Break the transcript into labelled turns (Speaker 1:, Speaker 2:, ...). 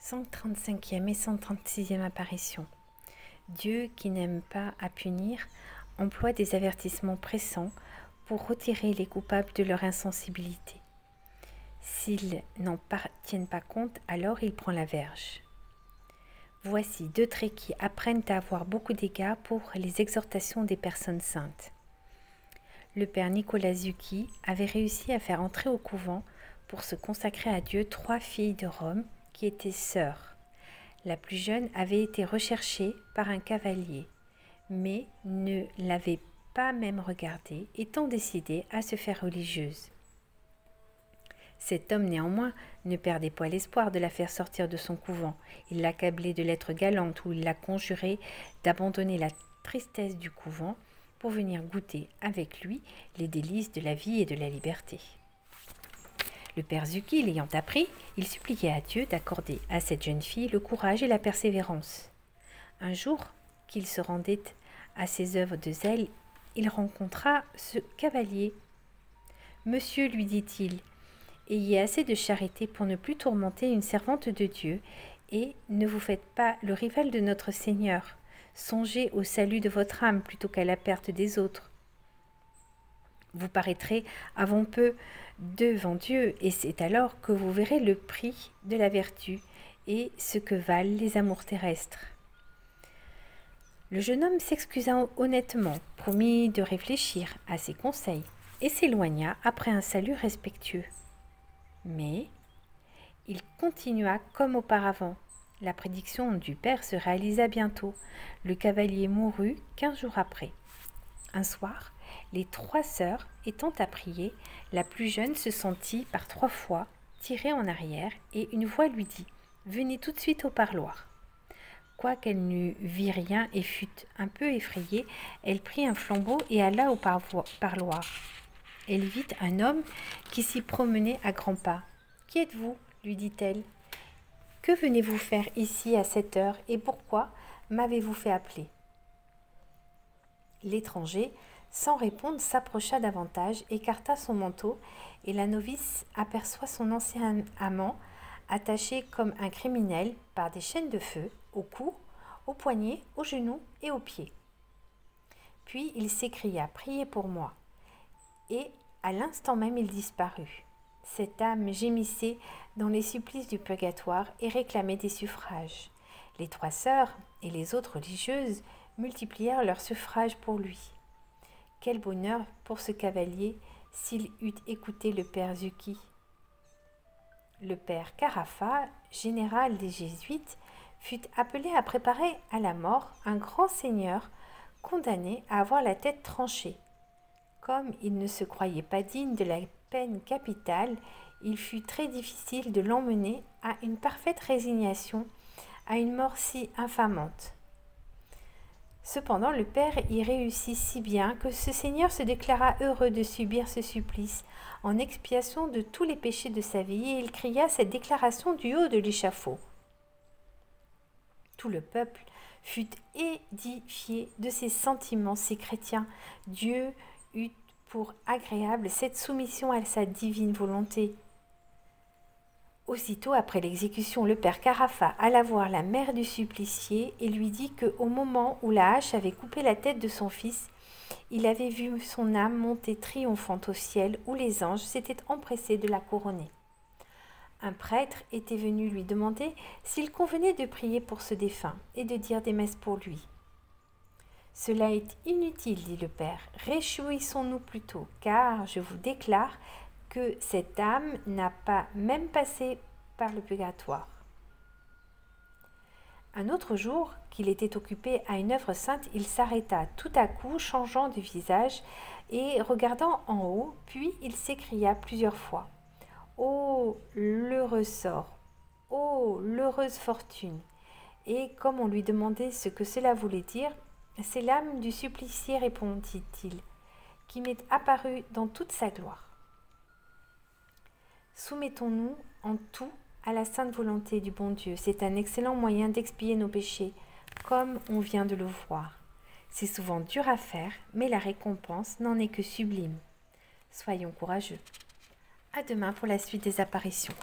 Speaker 1: 135e et 136e apparition. Dieu, qui n'aime pas à punir, emploie des avertissements pressants pour retirer les coupables de leur insensibilité. S'ils n'en tiennent pas compte, alors il prend la verge. Voici deux traits qui apprennent à avoir beaucoup d'égards pour les exhortations des personnes saintes. Le père Nicolas Zucchi avait réussi à faire entrer au couvent, pour se consacrer à Dieu, 3 filles de Rome qui étaient sœurs. La plus jeune avait été recherchée par un cavalier, mais ne l'avait pas même regardée, étant décidée à se faire religieuse. Cet homme, néanmoins, ne perdait pas l'espoir de la faire sortir de son couvent. Il l'accablait de lettres galantes où il la conjurait d'abandonner la tristesse du couvent pour venir goûter avec lui les délices de la vie et de la liberté. Le père Zucchi l'ayant appris, il suppliait à Dieu d'accorder à cette jeune fille le courage et la persévérance. Un jour qu'il se rendait à ses œuvres de zèle, il rencontra ce cavalier. « Monsieur, lui dit-il, ayez assez de charité pour ne plus tourmenter une servante de Dieu, et ne vous faites pas le rival de notre Seigneur. Songez au salut de votre âme plutôt qu'à la perte des autres. Vous paraîtrez avant peu devant Dieu, et c'est alors que vous verrez le prix de la vertu et ce que valent les amours terrestres. » Le jeune homme s'excusa honnêtement, promit de réfléchir à ses conseils et s'éloigna après un salut respectueux. Mais il continua comme auparavant. La prédiction du père se réalisa bientôt. Le cavalier mourut 15 jours après. Un soir, les 3 sœurs étant à prier, la plus jeune se sentit par 3 fois tirée en arrière et une voix lui dit « Venez tout de suite au parloir ». Quoiqu'elle n'eût vu rien et fût un peu effrayée, elle prit un flambeau et alla au parloir. Elle vit un homme qui s'y promenait à grands pas. « Qui êtes-vous » lui dit-elle. « Que venez-vous faire ici à cette heure et pourquoi m'avez-vous fait appeler ?» L'étranger, sans répondre, s'approcha davantage, écarta son manteau, et la novice aperçoit son ancien amant, attaché comme un criminel par des chaînes de feu, au cou, aux poignets, aux genoux et aux pieds. Puis il s'écria « Priez pour moi !» et à l'instant même il disparut. Cette âme gémissait dans les supplices du purgatoire et réclamait des suffrages. Les 3 sœurs et les autres religieuses multiplièrent leurs suffrages pour lui. Quel bonheur pour ce cavalier s'il eût écouté le père Zucchi. Le père Carafa, général des Jésuites, fut appelé à préparer à la mort un grand seigneur condamné à avoir la tête tranchée. Comme il ne se croyait pas digne de la peine capitale, il fut très difficile de l'emmener à une parfaite résignation à une mort si infamante. Cependant, le père y réussit si bien que ce seigneur se déclara heureux de subir ce supplice en expiation de tous les péchés de sa vie, et il cria cette déclaration du haut de l'échafaud. Tout le peuple fut édifié de ces sentiments si chrétiens. Dieu eut pour agréable cette soumission à sa divine volonté. Aussitôt après l'exécution, le père Carafa alla voir la mère du supplicié et lui dit qu'au moment où la hache avait coupé la tête de son fils, il avait vu son âme monter triomphante au ciel où les anges s'étaient empressés de la couronner. Un prêtre était venu lui demander s'il convenait de prier pour ce défunt et de dire des messes pour lui. « Cela est inutile, dit le père, réjouissons-nous plutôt, car je vous déclare que cette âme n'a pas même passé par le purgatoire. » Un autre jour, qu'il était occupé à une œuvre sainte, il s'arrêta tout à coup, changeant de visage et regardant en haut, puis il s'écria plusieurs fois « Oh, l'heureux sort! Oh, l'heureuse fortune !» Et comme on lui demandait ce que cela voulait dire, « C'est l'âme du supplicié, répondit-il, qui m'est apparue dans toute sa gloire. » Soumettons-nous en tout à la sainte volonté du bon Dieu. C'est un excellent moyen d'expier nos péchés, comme on vient de le voir. C'est souvent dur à faire, mais la récompense n'en est que sublime. Soyons courageux. À demain pour la suite des apparitions.